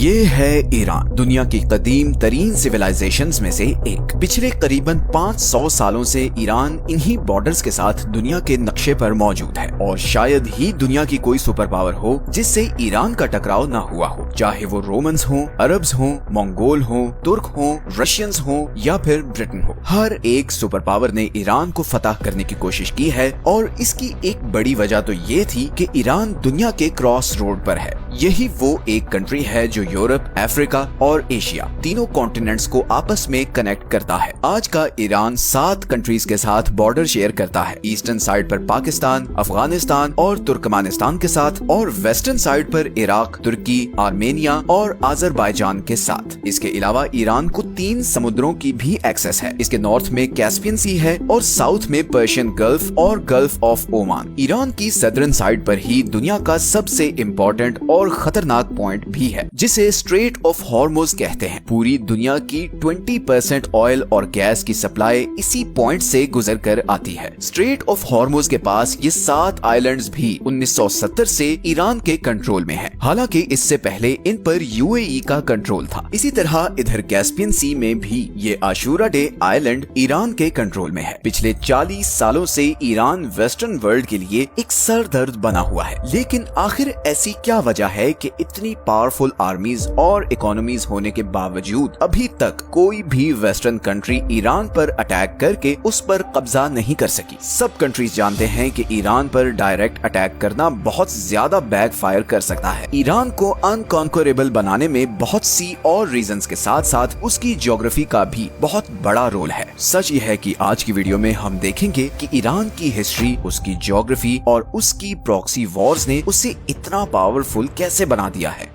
ये है ईरान, दुनिया की कदीम तरीन सिविलाइजेशंस में से एक। पिछले करीबन 500 सालों से ईरान इन्हीं बॉर्डर्स के साथ दुनिया के नक्शे पर मौजूद है और शायद ही दुनिया की कोई सुपर पावर हो जिससे ईरान का टकराव ना हुआ हो, चाहे वो रोमन्स हो, अरब्स हो, मंगोल हो, तुर्क हो, रशियंस हो या फिर ब्रिटेन हो। हर एक सुपर पावर ने ईरान को फतह करने की कोशिश की है और इसकी एक बड़ी वजह तो ये थी कि ईरान दुनिया के क्रॉस रोड पर है। यही वो एक कंट्री है जो यूरोप, अफ्रीका और एशिया तीनों कॉन्टिनेंट्स को आपस में कनेक्ट करता है। आज का ईरान 7 कंट्रीज के साथ बॉर्डर शेयर करता है। ईस्टर्न साइड पर पाकिस्तान, अफगानिस्तान और तुर्कमानिस्तान के साथ और वेस्टर्न साइड पर इराक, तुर्की, आर्मेनिया और अजरबैजान के साथ। इसके अलावा ईरान को 3 समुद्रों की भी एक्सेस है। इसके नॉर्थ में कैस्पियन सी है और साउथ में पर्शियन गल्फ और गल्फ ऑफ ओमान। ईरान की सदर्न साइड पर ही दुनिया का सबसे इम्पोर्टेंट और खतरनाक पॉइंट भी है जिसे स्ट्रेट ऑफ हॉर्मुज कहते हैं। पूरी दुनिया की 20% ऑयल और गैस की सप्लाई इसी पॉइंट से गुजर कर आती है। स्ट्रेट ऑफ हॉर्मुज के पास ये 7 आइलैंड्स भी 1970 से ईरान के कंट्रोल में है। हालांकि इससे पहले इन पर यूएई का कंट्रोल था। इसी तरह इधर कैस्पियन सी में भी ये आशूरा डे आइलैंड ईरान के कंट्रोल में है। पिछले 40 सालों से ईरान वेस्टर्न वर्ल्ड के लिए एक सरदर्द बना हुआ है। लेकिन आखिर ऐसी क्या वजह है कि इतनी पावरफुल आर्मीज और इकोनॉमीज होने के बावजूद अभी तक कोई भी वेस्टर्न कंट्री ईरान पर अटैक करके उस पर कब्जा नहीं कर सकी। सब कंट्रीज जानते हैं कि ईरान पर डायरेक्ट अटैक करना बहुत ज्यादा बैकफायर कर सकता है। ईरान को अनकॉन्करेबल बनाने में बहुत सी और रीजंस के साथ साथ उसकी ज्योग्राफी का भी बहुत बड़ा रोल है। सच यह है कि आज की वीडियो में हम देखेंगे कि ईरान की हिस्ट्री, उसकी ज्योग्राफी और उसकी प्रॉक्सी वॉर्स ने उसे इतना पावरफुल कैसे बना दिया है।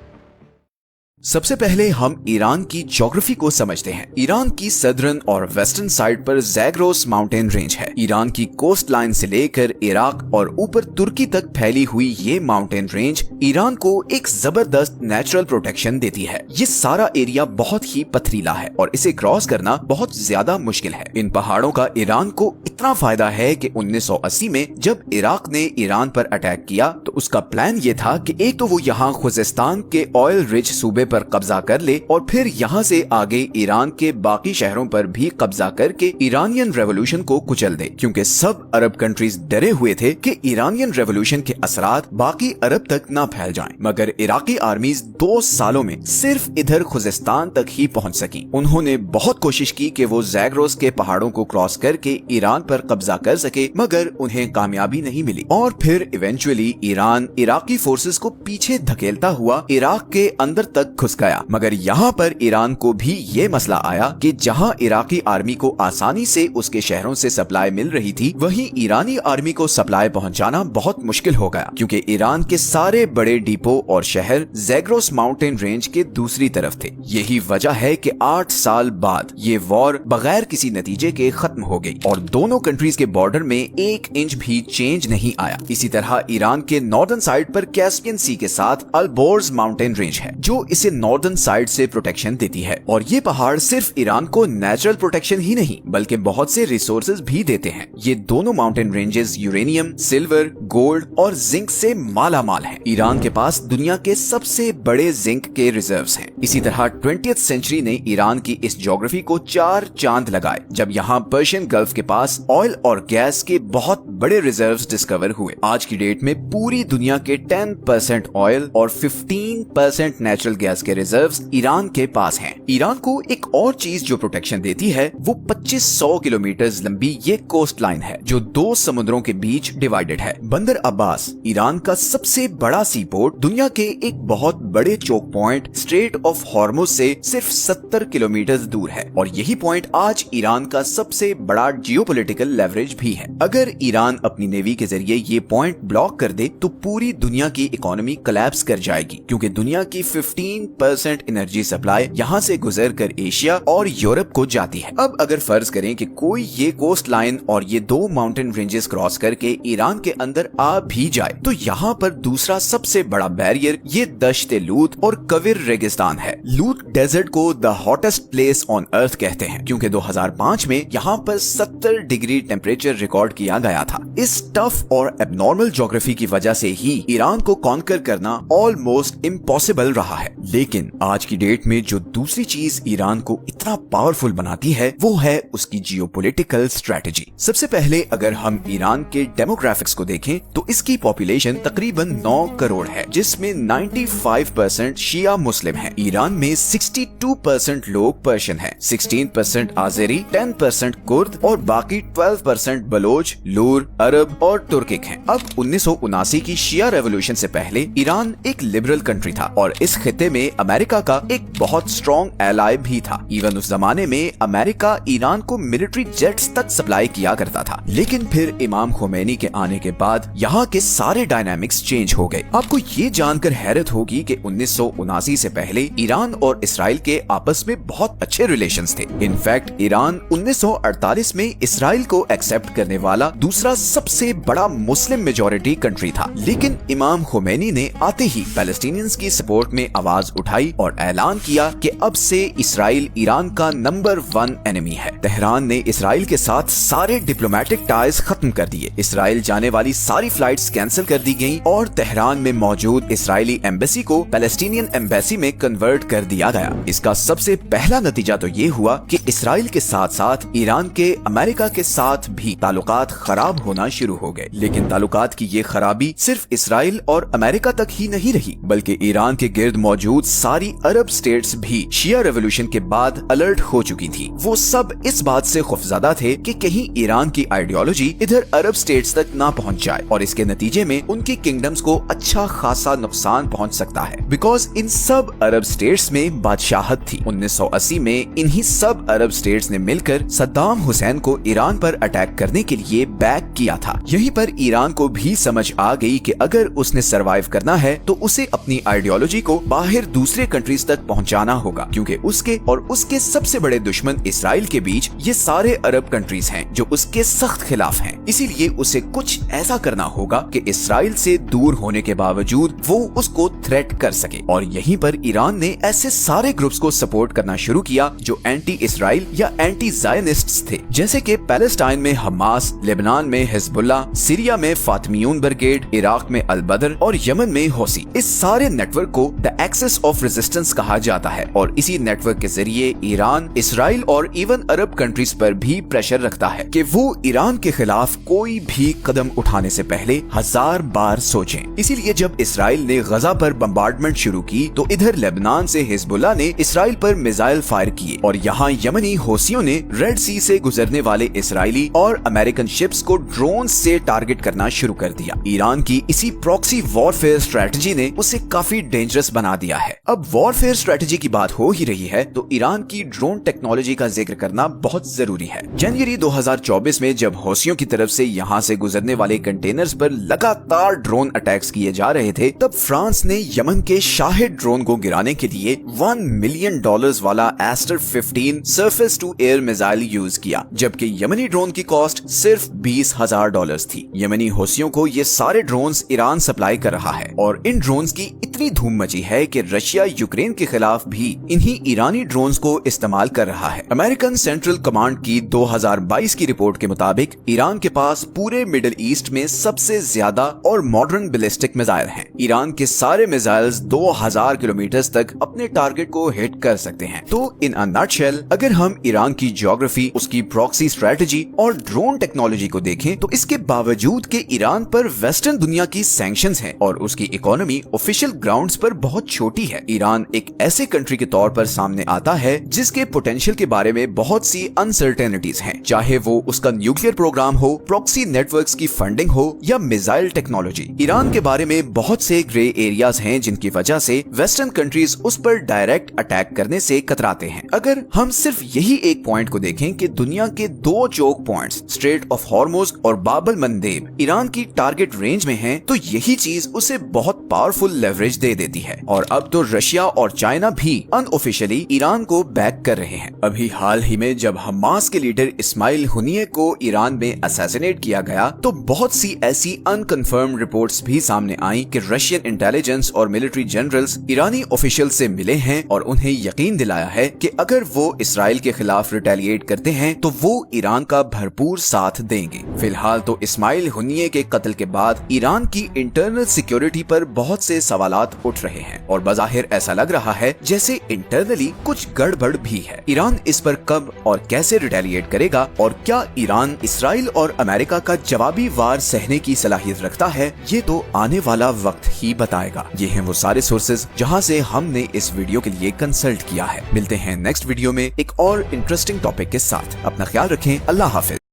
सबसे पहले हम ईरान की ज्योग्राफी को समझते हैं। ईरान की सदर्न और वेस्टर्न साइड पर ज़ैग्रोस माउंटेन रेंज है। ईरान की कोस्ट लाइन से लेकर इराक और ऊपर तुर्की तक फैली हुई ये माउंटेन रेंज ईरान को एक जबरदस्त नेचुरल प्रोटेक्शन देती है। ये सारा एरिया बहुत ही पथरीला है और इसे क्रॉस करना बहुत ज्यादा मुश्किल है। इन पहाड़ों का ईरान को इतना फायदा है कि 1980 में जब इराक ने ईरान पर अटैक किया तो उसका प्लान ये था कि एक तो वो यहाँ खुजिस्तान के ऑयल रिच सूबे पर कब्जा कर ले और फिर यहाँ से आगे ईरान के बाकी शहरों पर भी कब्जा करके ईरानियन रेवोल्यूशन को कुचल दे, क्योंकि सब अरब कंट्रीज डरे हुए थे कि ईरानियन रेवोल्यूशन के असरात बाकी अरब तक ना फैल जाएं। मगर इराकी आर्मीज 2 सालों में सिर्फ इधर खुजिस्तान तक ही पहुंच सकी। उन्होंने बहुत कोशिश की कि वो ज़ैग्रोस के पहाड़ों को क्रॉस करके ईरान पर कब्जा कर सके, मगर उन्हें कामयाबी नहीं मिली और फिर इवेंचुअली ईरान इराकी फोर्सेस को पीछे धकेलता हुआ इराक के अंदर तक घुस गया। मगर यहाँ पर ईरान को भी ये मसला आया कि जहाँ इराकी आर्मी को आसानी से उसके शहरों से सप्लाई मिल रही थी, वहीं ईरानी आर्मी को सप्लाई पहुँचाना बहुत मुश्किल हो गया, क्योंकि ईरान के सारे बड़े डिपो और शहर ज़ैग्रोस माउंटेन रेंज के दूसरी तरफ थे। यही वजह है कि 8 साल बाद ये वॉर बगैर किसी नतीजे के खत्म हो गई और दोनों कंट्रीज के बॉर्डर में 1 इंच भी चेंज नहीं आया। इसी तरह ईरान के नॉर्दर्न साइड पर कैस्पियन सी के साथ अल्बोर्ज माउंटेन रेंज है जो इसे नॉर्दर्न साइड से प्रोटेक्शन देती है और ये पहाड़ सिर्फ ईरान को नेचुरल प्रोटेक्शन ही नहीं बल्कि बहुत से रिसोर्सेज भी देते हैं। ये दोनों mountain ranges uranium, silver, gold और जिंक से माला माल है। ईरान के पास दुनिया के सबसे बड़े जिंक के रिजर्व्स हैं। इसी तरह 20th सेंचुरी ने ईरान की इस ज्योग्राफी को 4 चांद लगाए जब यहाँ पर्शियन गल्फ के पास ऑयल और गैस के बहुत बड़े रिजर्व्स डिस्कवर हुए। आज की डेट में पूरी दुनिया के 10% ऑयल और 15% नेचुरल गैस के रिजर्व्स ईरान के पास हैं। ईरान को एक और चीज जो प्रोटेक्शन देती है वो 2500 किलोमीटर लंबी ये कोस्ट लाइन है जो 2 समुद्रों के बीच डिवाइडेड है। बंदर अब्बास ईरान का सबसे बड़ा सी पोर्ट दुनिया के एक बहुत बड़े choke point strait of Hormuz से सिर्फ 70 किलोमीटर दूर है और यही पॉइंट आज ईरान का सबसे बड़ा जियोपॉलिटिकल लेवरेज भी है। अगर ईरान अपनी नेवी के जरिए ये पॉइंट ब्लॉक कर दे तो पूरी दुनिया की इकोनॉमी कोलैप्स कर जाएगी, क्योंकि दुनिया की 15% एनर्जी सप्लाई यहाँ से गुजर कर एशिया और यूरोप को जाती है। अब अगर फर्ज करें कि कोई ये कोस्ट लाइन और ये 2 माउंटेन रेंजेस क्रॉस करके ईरान के अंदर आ भी जाए तो यहाँ पर दूसरा सबसे बड़ा बैरियर ये दश्ते लूत और कविर रेगिस्तान है। लूत डेजर्ट को the hottest place on earth कहते हैं, क्योंकि 2005 में यहाँ पर 70 डिग्री टेम्परेचर रिकॉर्ड किया गया था। इस टफ और एबनॉर्मल ज्योग्राफी की वजह से ही ईरान को कॉन्कर करना ऑलमोस्ट इम्पॉसिबल रहा है। लेकिन आज की डेट में जो दूसरी चीज ईरान को इतना पावरफुल बनाती है वो है उसकी जियोपॉलिटिकल स्ट्रेटजी। सबसे पहले अगर हम ईरान के डेमोग्राफिक्स को देखें तो इसकी पॉपुलेशन तकरीबन 9 करोड़ है, जिसमें 95% शिया मुस्लिम हैं। ईरान में 62% लोग पर्शियन हैं, 16% आज़ेरी, 10% कुर्द और बाकी 12% बलोच, लूर, अरब और तुर्किक हैं। अब 1979 की शिया रेवोल्यूशन से पहले ईरान एक लिबरल कंट्री था और इस खित्ते में अमेरिका का एक बहुत स्ट्रॉन्ग एलाय भी था। इवन उस जमाने में अमेरिका ईरान को मिलिट्री जेट्स तक सप्लाई किया करता था। लेकिन फिर इमाम खोमेनी के आने के बाद यहाँ के सारे डायनामिक्स चेंज हो गए। आपको ये जानकर हैरत होगी कि 1979 से पहले ईरान और इसराइल के आपस में बहुत अच्छे रिलेशंस थे। इनफैक्ट ईरान 1948 में इसराइल को एक्सेप्ट करने वाला दूसरा सबसे बड़ा मुस्लिम मेजॉरिटी कंट्री था। लेकिन इमाम खोमेनी ने आते ही पैलेस्टीनियंस की सपोर्ट में आवाज उठाई और ऐलान किया कि अब से इसराइल ईरान का नंबर 1 एनिमी है। तेहरान ने इसराइल के साथ सारे डिप्लोमेटिक टाइज खत्म कर दिए। इसराइल जाने वाली सारी फ्लाइट्स कैंसिल कर दी गईं और तेहरान में मौजूद इसराइली एम्बेसी को पैलेस्टीनियन एम्बेसी में कन्वर्ट कर दिया गया। इसका सबसे पहला नतीजा तो ये हुआ कि इसराइल के साथ साथ ईरान के अमेरिका के साथ भी ताल्लुकात खराब होना शुरू हो गए। लेकिन ताल्लुकात की ये खराबी सिर्फ इसराइल और अमेरिका तक ही नहीं रही, बल्कि ईरान के गिर्द मौजूद सारी अरब स्टेट्स भी शिया रेवोल्यूशन के बाद अलर्ट हो चुकी थी। वो सब इस बात से खौफजदा थे कि कहीं ईरान की आइडियोलॉजी इधर अरब स्टेट्स तक ना पहुंच जाए और इसके नतीजे में उनकी किंगडम्स को अच्छा खासा नुकसान पहुंच सकता है। बिकॉज इन सब अरब स्टेट्स में बादशाहत थी। 1980 में इन्हीं सब अरब स्टेट्स ने मिलकर सद्दाम हुसैन को ईरान पर अटैक करने के लिए बैक किया था। यहीं पर ईरान को भी समझ आ गई कि अगर उसने सरवाइव करना है तो उसे अपनी आइडियोलॉजी को बाहर दूसरे कंट्रीज तक पहुंचाना होगा, क्योंकि उसके और उसके सबसे बड़े दुश्मन इसराइल के बीच ये सारे अरब कंट्रीज हैं जो उसके सख्त खिलाफ हैं। इसीलिए उसे कुछ ऐसा करना होगा कि इसराइल से दूर होने के बावजूद वो उसको थ्रेट कर सके। और यहीं पर ईरान ने ऐसे सारे ग्रुप्स को सपोर्ट करना शुरू किया जो एंटी इसराइल या एंटी ज़ायनिस्ट्स थे, जैसे कि पैलेस्टाइन में हमास, लेबनान में हिजबुल्लाह, सीरिया में फातिमियून ब्रिगेड, इराक में अल बदर और यमन में हौसी। इस सारे नेटवर्क को द एक्सिस ऑफ रेजिस्टेंस कहा जाता है और इसी नेटवर्क के जरिए ईरान इसराइल और इवन अरब कंट्रीज पर भी प्रेशर रखता है कि वो ईरान के खिलाफ कोई भी कदम उठाने से पहले 1000 बार सोचें। इसीलिए जब इसराइल ने गजा पर बम्बार्डमेंट शुरू की तो इधर लेबनान से हिजबुल्लाह ने इसराइल पर मिसाइल फायर किए और यहाँ यमनी हौसियों ने रेड सी से गुजरने वाले इसराइली और अमेरिकन शिप्स को ड्रोन से टारगेट करना शुरू कर दिया। ईरान की इसी प्रॉक्सी वॉरफेयर स्ट्रेटजी ने उसे काफी डेंजरस बना दिया है। अब वॉरफेयर स्ट्रेटजी की बात हो ही रही है तो ईरान की ड्रोन टेक्नोलॉजी का जिक्र करना बहुत जरूरी है। जनवरी 2024 में जब हौसियों की तरफ से यहाँ से गुजरने वाले कंटेनर्स पर लगातार ड्रोन अटैक्स किए जा रहे थे, तब फ्रांस ने यमन के शाहिद ड्रोन को गिराने के लिए $1 मिलियन वाला Aster 15 surface to air missile use किया, जबकि यमनी ड्रोन की कॉस्ट सिर्फ $20,000 थी। यमनी हौसियों को ये सारे ड्रोन्स ईरान सप्लाई कर रहा है और इन ड्रोन्स की इतनी धूम मची है कि रशिया यूक्रेन के खिलाफ भी इन्हीं ईरानी ड्रोन्स को इस्तेमाल कर रहा है। अमेरिकन सेंट्रल कमांड की 2022 की रिपोर्ट के मुताबिक ईरान के पास पूरे मिडिल ईस्ट में सबसे ज्यादा और मॉडर्न बैलिस्टिक मिसाइल हैं। ईरान के सारे मिसाइल्स 2000 किलोमीटर तक अपने टारगेट को हिट कर सकते हैं। तो इन अ नटशेल अगर हम ईरान की ज्योग्राफी, उसकी प्रॉक्सी स्ट्रेटजी और ड्रोन टेक्नोलॉजी को देखें तो इसके बावजूद कि ईरान पर वेस्टर्न दुनिया की सैंक्शंस हैं और उसकी इकोनॉमी ऑफिशियल ग्राउंड्स पर बहुत छोटी है, ईरान एक ऐसे कंट्री के तौर पर सामने आता है जिसके पोटेंशियल के बारे में बहुत सी अनसर्टेनिटीज हैं, चाहे वो उसका न्यूक्लियर प्रोग्राम हो, प्रॉक्सी नेटवर्क्स की फंडिंग हो या मिसाइल टेक्नोलॉजी। ईरान के बारे में बहुत से ग्रे एरियाज हैं जिनकी वजह से वेस्टर्न कंट्रीज उस पर डायरेक्ट अटैक करने से कतराते हैं। अगर हम सिर्फ यही एक पॉइंट को देखें कि दुनिया के 2 choke points strait of Hormuz और बाब अल मंदेब ईरान की टारगेट रेंज में हैं, तो यही चीज उसे बहुत पावरफुल लेवरेज दे देती है। और अब तो रशिया और चाइना भी अनऑफिशियली ईरान को बैक कर रहे हैं। अभी हाल ही में जब हमास के लीडर इस्माइल हुनिये को ईरान में असैसिनेट किया गया तो बहुत सी ऐसी अनकन्फर्म रिपोर्ट्स भी सामने आई कि रशियन इंटेलिजेंस और मिलिट्री जनरल्स ईरानी ऑफिशियल से मिले हैं और उन्हें यकीन दिलाया है कि अगर वो इसराइल के खिलाफ रिटेलिएट करते हैं तो वो ईरान का भरपूर साथ देंगे। फिलहाल तो इस्माइल हुनिये के कत्ल के बाद ईरान की इंटरनल सिक्योरिटी पर बहुत से सवालात उठ रहे हैं और बज़ाहिर बज़ाहिर ऐसा लग रहा है जैसे इंटरनली कुछ गड़बड़ भी है। ईरान इस पर कब और कैसे रिटेलिएट करेगा और क्या ईरान इसराइल और अमेरिका का जवाबी वार सहने की सलाहियत रखता है, ये तो आने वाला वक्त ही बताएगा। ये हैं वो सारे सोर्सेज जहां से हमने इस वीडियो के लिए कंसल्ट किया है। मिलते हैं नेक्स्ट वीडियो में एक और इंटरेस्टिंग टॉपिक के साथ। अपना ख्याल रखें। अल्लाह हाफिज।